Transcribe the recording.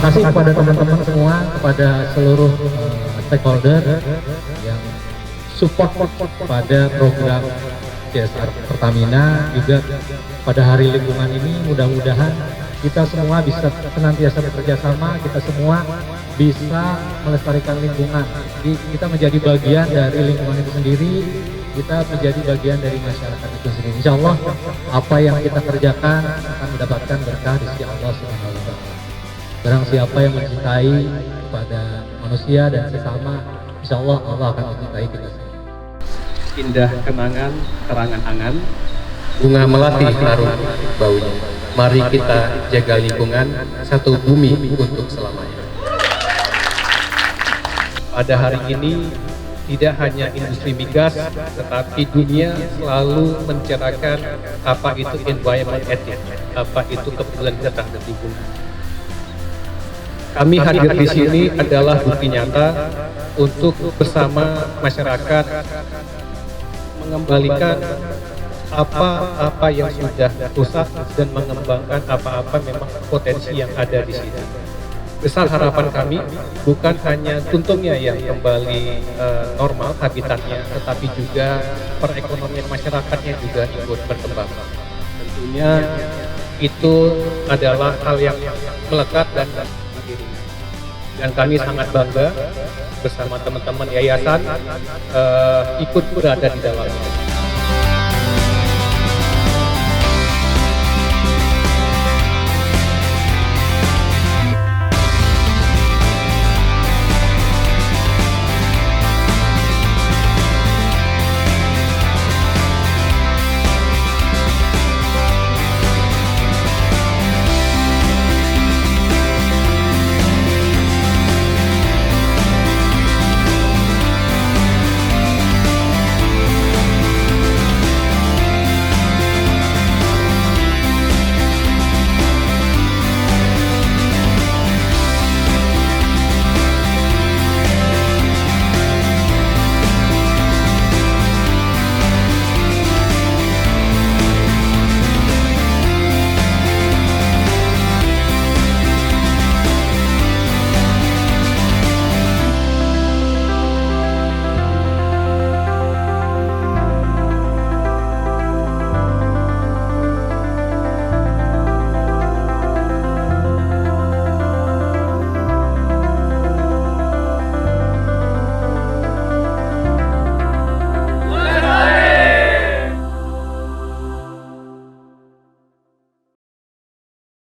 kasih kepada teman-teman semua, kepada seluruh stakeholder yang support pada program CSR Pertamina, juga pada hari lingkungan ini. Mudah-mudahan kita semua bisa senantiasa bekerja sama, kita semua bisa melestarikan lingkungan. Jadi kita menjadi bagian dari lingkungan itu sendiri, kita menjadi bagian dari masyarakat itu sendiri. Insya Allah apa yang kita kerjakan akan mendapatkan berkah di sisi Allah Subhanahu wa Ta'ala. Barang siapa yang mencintai kepada manusia dan sesama, insya Allah Allah akan mencintai kita semua. Indah kenangan, terangan angan, bunga melati harum baunya. Mari kita jaga lingkungan, satu bumi untuk selamanya. pada hari ini tidak hanya industri migas, tetapi dunia selalu mencerahkan apa itu environment ethics, apa itu kepedulian kita terhadap lingkungan. Kami hadir di sini adalah bukti nyata untuk bersama masyarakat mengembalikan apa-apa yang sudah rusak dan mengembangkan apa-apa memang potensi yang ada di sini. Besar harapan kami bukan hanya tuntungnya yang kembali normal habitatnya, tetapi juga perekonomian masyarakatnya juga ikut berkembang. Tentunya itu adalah hal yang melekat dan berdiri. Dan kami sangat bangga bersama teman-teman yayasan ikut berada di dalamnya.